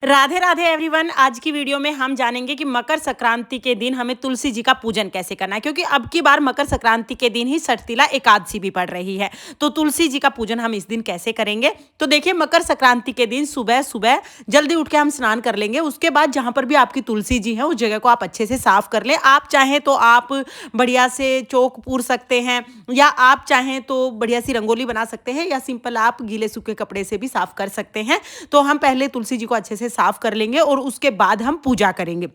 Radhe Radhe everyone. आज की video में हम जानेंगे कि मकर संक्रांति के दिन हमें तुलसी जी का पूजन कैसे करना है, क्योंकि अब की बार मकर संक्रांति के दिन ही सठतिला एकादशी भी पड़ रही है। तो तुलसी जी का पूजन हम इस दिन कैसे करेंगे, तो देखिए मकर संक्रांति के दिन सुबह सुबह जल्दी उठ के हम स्नान कर लेंगे। उसके बाद जहाँ पर भी आपकी तुलसी जी है उस जगह को आप अच्छे से साफ कर ले। आप चाहें तो आप बढ़िया से चौक पूर सकते हैं, या आप चाहें तो बढ़िया सी रंगोली बना सकते हैं, या सिंपल आप गीले सूखे कपड़े से भी साफ कर सकते हैं। तो हम पहले तुलसी जी को अच्छे से साफ कर लेंगे और उसके बाद हम पूजा करेंगे।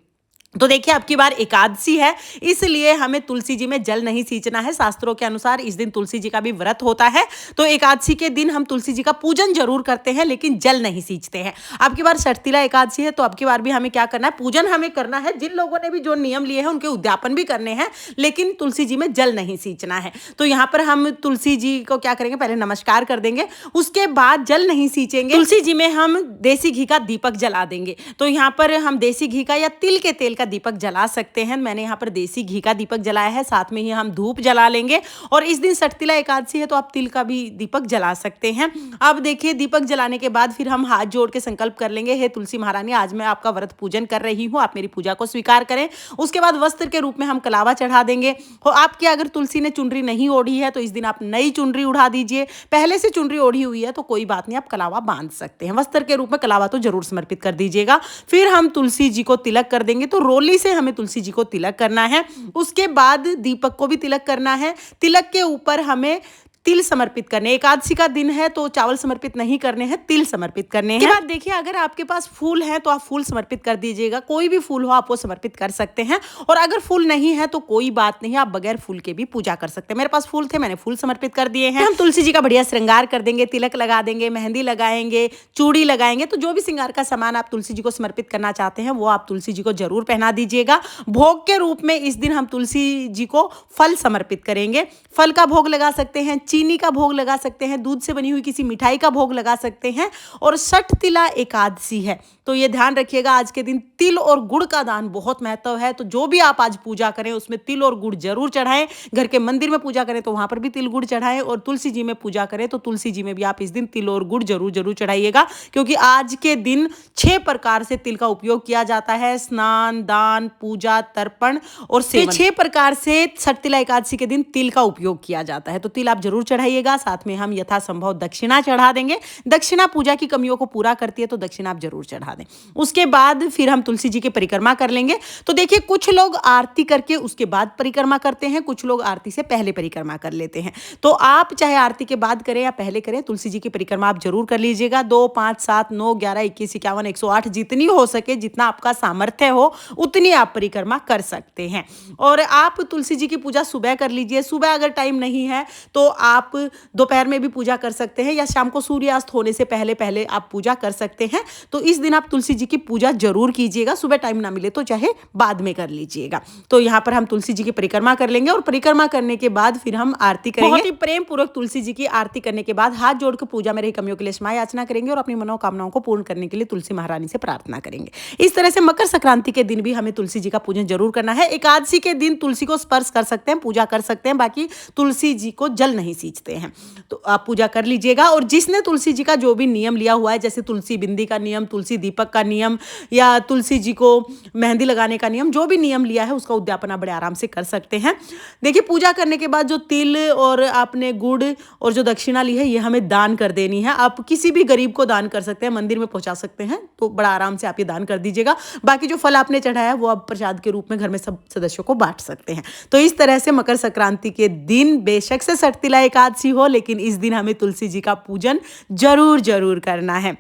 तो देखिए अब की बार एकादशी है, इसलिए हमें तुलसी जी में जल नहीं सींचना है। शास्त्रों के अनुसार इस दिन तुलसी जी का भी व्रत होता है। तो एकादशी के दिन हम तुलसी जी का पूजन जरूर करते हैं, लेकिन जल नहीं सींचते हैं। अब की बार सठतिला एकादशी है, तो अब की बार भी हमें क्या करना है, पूजन हमें करना है। जिन लोगों ने भी जो नियम लिए हैं उनके उद्यापन भी करने हैं, लेकिन तुलसी जी में जल नहीं सींचना है। तो यहाँ पर हम तुलसी जी को क्या करेंगे, पहले नमस्कार कर देंगे, उसके बाद जल नहीं सींचेंगे। तुलसी जी में हम देसी घी का दीपक जला देंगे। तो यहाँ पर हम देसी घी का या तिल के तेल का दीपक जला सकते हैं। मैंने यहाँ पर देसी घी का दीपक जलाया है, साथ में ही हम धूप जला लेंगे। और इस दिन सठतिला एकादशी है, तो आप तिल का भी दीपक जला सकते हैं। अब देखिए दीपक जलाने के बाद फिर हम हाथ जोड़ के संकल्प कर लेंगे, हे तुलसी महारानी, आज मैं आपका व्रत पूजन कर रही हूँ, आप मेरी पूजा को स्वीकार करें। उसके बाद वस्त्र के रूप में हम कलावा चढ़ा देंगे। और आपकी अगर तुलसी ने चुनरी नहीं ओढ़ी है तो इस दिन आप नई चुनरी उड़ा दीजिए। पहले से चुनरी ओढ़ी हुई है तो कोई बात नहीं, आप कलावा बांध सकते हैं। वस्त्र के रूप में कलावा तो जरूर समर्पित कर दीजिएगा। फिर हम तुलसी जी को तिलक कर देंगे। तो रोली से हमें तुलसी जी को तिलक करना है। उसके बाद दीपक को भी तिलक करना है। तिलक के ऊपर हमें तिल समर्पित करने, एकादशी का दिन है तो चावल समर्पित नहीं करने हैं, तिल समर्पित करने हैं। के बाद देखिए अगर आपके पास फूल है तो आप फूल समर्पित कर दीजिएगा। कोई भी फूल हो आप वो समर्पित कर सकते हैं। और अगर फूल नहीं है तो कोई बात नहीं, आप बगैर फूल के भी पूजा कर सकते हैं। मेरे पास फूल थे, मैंने फूल समर्पित कर दिए हैं। हम तुलसी जी का बढ़िया श्रृंगार कर देंगे, तिलक लगा देंगे, मेहंदी लगाएंगे, चूड़ी लगाएंगे। तो जो भी श्रृंगार का सामान आप तुलसी जी को समर्पित करना चाहते हैं वो आप तुलसी जी को जरूर पहना दीजिएगा। भोग के रूप में इस दिन हम तुलसी जी को फल समर्पित करेंगे। फल का भोग लगा सकते हैं, चीनी का भोग लगा सकते हैं, दूध से बनी हुई किसी मिठाई का भोग लगा सकते हैं। और सठतिला एकादशी है तो ये ध्यान रखिएगा, आज के दिन तिल और गुड़ का दान बहुत महत्व है। तो जो भी आप आज पूजा करें उसमें तिल और गुड़ जरूर चढ़ाएं। घर के मंदिर में पूजा करें तो वहां पर भी तिल गुड़ चढ़ाएं, और तुलसी जी में पूजा करें तो तुलसी जी में भी आप इस दिन तिल और गुड़ जरूर जरूर चढ़ाइएगा। क्योंकि आज के दिन 6 प्रकार से तिल का उपयोग किया जाता है, स्नान, दान, पूजा, तर्पण और सेवन। 6 प्रकार से सठतिला एकादशी के दिन तिल का उपयोग किया जाता है। तो तिल आप जरूर चढ़ाइएगा। साथ में हम यथासंभव दक्षिणा चढ़ा देंगे। दक्षिणा पूजा की कमियों को पूरा करती है, तो दक्षिणा आप जरूर चढ़ा दें। उसके बाद फिर हम तुलसी जी की परिक्रमा कर लेंगे। तो देखिए कुछ लोग आरती करके उसके बाद परिक्रमा करते हैं, कुछ लोग आरती से पहले परिक्रमा कर लेते हैं। तो आप चाहे आरती के बाद करें या पहले करें, तुलसी जी की परिक्रमा आप जरूर कर लीजिएगा। 2, 5, 7, 9, 11, 21, 51, 108 जितनी हो सके, जितना आपका सामर्थ्य हो उतनी आप परिक्रमा कर सकते हैं। और आप तुलसी जी की पूजा सुबह कर लीजिए। सुबह अगर टाइम नहीं है तो आप दोपहर में भी पूजा कर सकते हैं, या शाम को सूर्यास्त होने से पहले पहले आप पूजा कर सकते हैं। तो इस दिन आप तुलसी जी की पूजा जरूर कीजिएगा। सुबह टाइम ना मिले तो चाहे बाद में कर लीजिएगा। तो यहाँ पर हम तुलसी जी की परिक्रमा कर लेंगे, और परिक्रमा करने के बाद फिर हम आरती करेंगे। बहुत ही प्रेम पूर्वक तुलसी जी की आरती करने के बाद हाथ जोड़कर पूजा में रही कमियों के लिए क्षमा याचना करेंगे, और अपनी मनोकामनाओं को पूर्ण करने के लिए तुलसी महारानी से प्रार्थना करेंगे। इस तरह से मकर संक्रांति के दिन भी हमें तुलसी जी का पूजन जरूर करना है। एकादशी के दिन तुलसी को स्पर्श कर सकते हैं, पूजा कर सकते हैं, बाकी तुलसी जी को जल नहीं सींचते हैं। तो आप पूजा कर लीजिएगा। और जिसने तुलसी जी का जो भी नियम लिया हुआ है, जैसे तुलसी बिंदी का नियम, तुलसी दीपक का नियम, या तुलसी जी को मेहंदी लगाने का नियम, जो भी नियम लिया है उसका उद्यापन आप बड़े आराम से कर सकते हैं। देखिए पूजा करने के बाद जो तिल और आपने गुड़ और जो दक्षिणा ली है ये हमें दान कर देनी है। आप किसी भी गरीब को दान कर सकते हैं, मंदिर में पहुंचा सकते हैं, तो बड़ा आराम से आप ये दान कर दीजिएगा। बाकी जो फल आपने चढ़ाया है वो आप प्रसाद के रूप में घर में सब सदस्यों को बांट सकते हैं। तो इस तरह से मकर संक्रांति के दिन बेशक से सठतिला एकादशी हो, लेकिन इस दिन हमें तुलसी जी का पूजन जरूर जरूर करना है।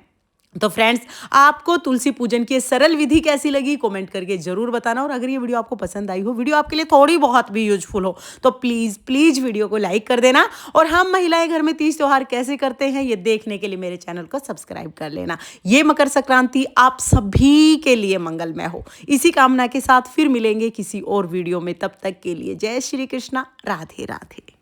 तो फ्रेंड्स, आपको तुलसी पूजन की सरल विधि कैसी लगी कमेंट करके जरूर बताना। और अगर ये वीडियो आपको पसंद आई हो, वीडियो आपके लिए थोड़ी बहुत भी यूजफुल हो, तो प्लीज़ प्लीज़ वीडियो को लाइक कर देना। और हम महिलाएं घर में तीज त्योहार कैसे करते हैं ये देखने के लिए मेरे चैनल को सब्सक्राइब कर लेना। ये मकर संक्रांति आप सभी के लिए मंगलमय हो, इसी कामना के साथ फिर मिलेंगे किसी और वीडियो में। तब तक के लिए जय श्री कृष्णा, राधे राधे।